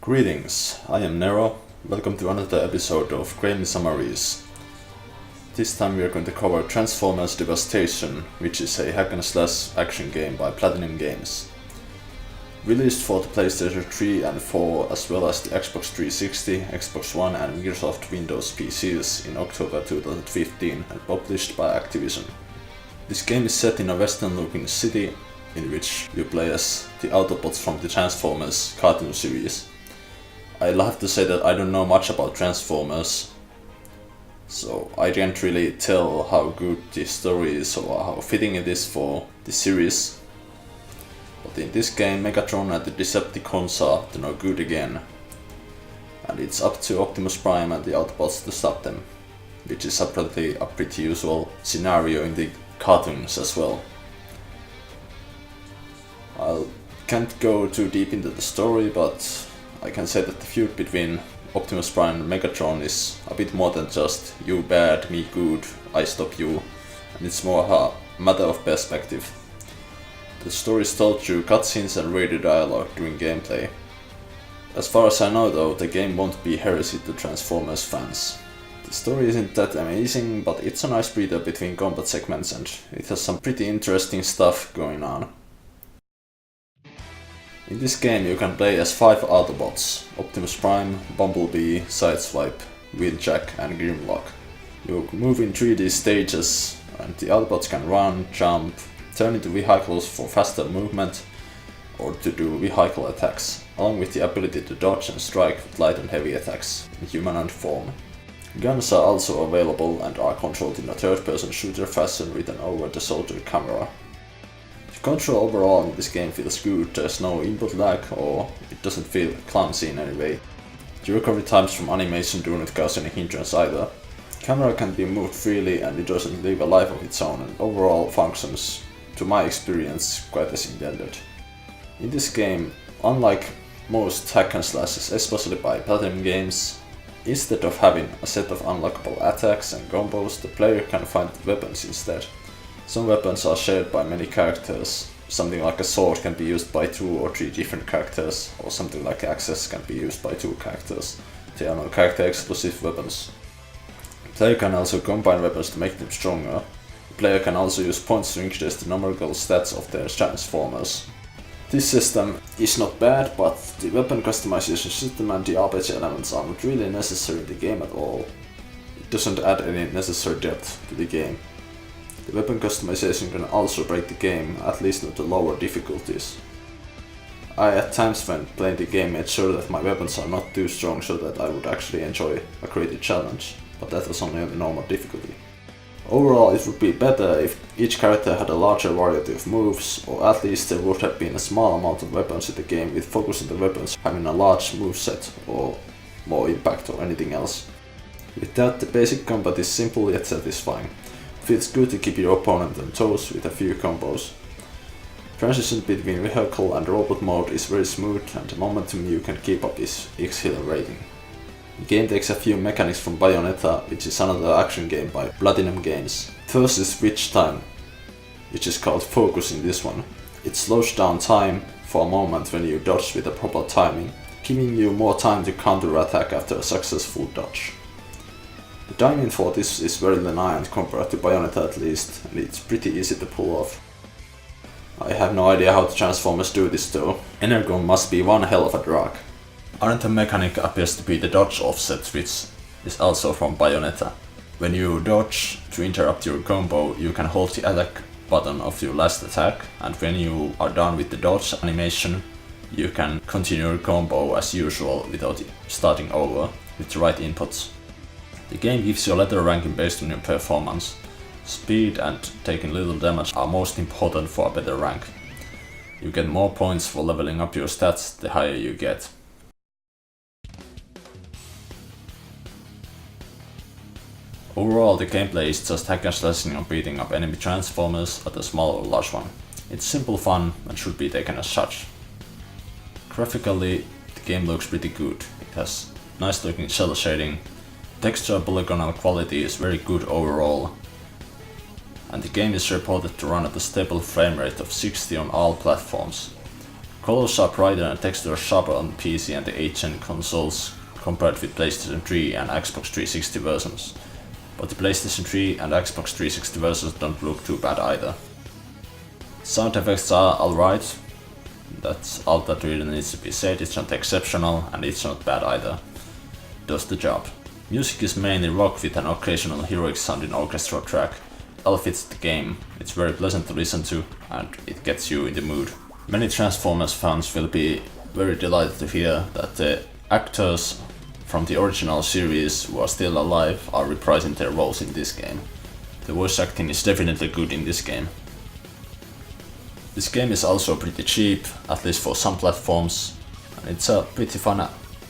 Greetings, I am Nero. Welcome to another episode of Gaming Summaries. This time we are going to cover Transformers Devastation, which is a hack and slash action game by Platinum Games. Released for the PlayStation 3 and 4 as well as the Xbox 360, Xbox One and Microsoft Windows PCs in October 2015 and published by Activision. This game is set in a western-looking city in which you play as the Autobots from the Transformers cartoon series. I'll have to say that I don't know much about Transformers, so I can't really tell how good the story is or how fitting it is for the series. But in this game, Megatron and the Decepticons are to no good again, and it's up to Optimus Prime and the Autobots to stop them, which is apparently a pretty usual scenario in the cartoons as well. I can't go too deep into the story, but I can say that the feud between Optimus Prime and Megatron is a bit more than just you bad, me good, I stop you, and it's more a matter of perspective. The story is told through cutscenes and radio dialogue during gameplay. As far as I know though, the game won't be heresy to Transformers fans. The story isn't that amazing, but it's a nice breather between combat segments and it has some pretty interesting stuff going on. In this game you can play as 5 Autobots: Optimus Prime, Bumblebee, Sideswipe, Wheeljack and Grimlock. You move in 3D stages and the Autobots can run, jump, turn into vehicles for faster movement or to do vehicle attacks, along with the ability to dodge and strike with light and heavy attacks in humanoid form. Guns are also available and are controlled in a third-person shooter fashion with an over-the-shoulder camera. The control overall in this game feels good, there's no input lag or it doesn't feel clumsy in any way. The recovery times from animation do not cause any hindrance either. The camera can be moved freely and it doesn't live a life of its own and overall functions, to my experience, quite as intended. In this game, unlike most hack and slashes, especially by Platinum Games, instead of having a set of unlockable attacks and combos, the player can find weapons instead. Some weapons are shared by many characters. Something like a sword can be used by 2 or 3 different characters, or something like axes can be used by 2 characters. They are no character exclusive weapons. The player can also combine weapons to make them stronger. The player can also use points to increase the numerical stats of their Transformers. This system is not bad, but the weapon customization system and the RPG elements are not really necessary in the game at all. It doesn't add any necessary depth to the game. The weapon customization can also break the game, at least not to lower difficulties. I at times when playing the game made sure that my weapons are not too strong so that I would actually enjoy a creative challenge, but that was only on the normal difficulty. Overall, it would be better if each character had a larger variety of moves, or at least there would have been a small amount of weapons in the game with focus on the weapons having a large moveset or more impact or anything else. With that, the basic combat is simple yet satisfying. It feels good to keep your opponent on toes with a few combos. Transition between vehicle and robot mode is very smooth and the momentum you can keep up is exhilarating. The game takes a few mechanics from Bayonetta, which is another action game by Platinum Games. First is switch time, which is called focus in this one. It slows down time for a moment when you dodge with the proper timing, giving you more time to counter-attack after a successful dodge. The timing for this is very lenient compared to Bayonetta at least, and it's pretty easy to pull off. I have no idea how the Transformers do this though. Energon must be one hell of a drag. Another mechanic appears to be the dodge offset, which is also from Bayonetta. When you dodge to interrupt your combo, you can hold the attack button of your last attack, and when you are done with the dodge animation, you can continue your combo as usual without starting over with the right inputs. The game gives you a letter ranking based on your performance. Speed and taking little damage are most important for a better rank. You get more points for leveling up your stats the higher you get. Overall, the gameplay is just hack and slashing and beating up enemy Transformers at a small or large one. It's simple fun and should be taken as such. Graphically, the game looks pretty good. It has nice looking cel shading. Texture polygonal quality is very good overall, and the game is reported to run at a stable frame rate of 60 on all platforms. Colors are brighter and textures sharper on PC and the 8th-gen consoles compared with PlayStation 3 and Xbox 360 versions. But the PlayStation 3 and Xbox 360 versions don't look too bad either. Sound effects are alright, that's all that really needs to be said. It's not exceptional and it's not bad either. Does the job. Music is mainly rock with an occasional heroic sounding orchestral track. It all fits the game, it's very pleasant to listen to and it gets you in the mood. Many Transformers fans will be very delighted to hear that the actors from the original series who are still alive are reprising their roles in this game. The voice acting is definitely good in this game. This game is also pretty cheap, at least for some platforms, and it's a pretty fun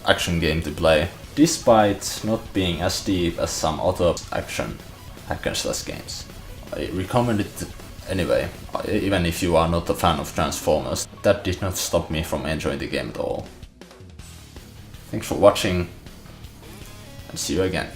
action game to play, despite not being as deep as some other action hack and slash games. I recommend it anyway, even if you are not a fan of Transformers. That did not stop me from enjoying the game at all. Thanks for watching, and see you again.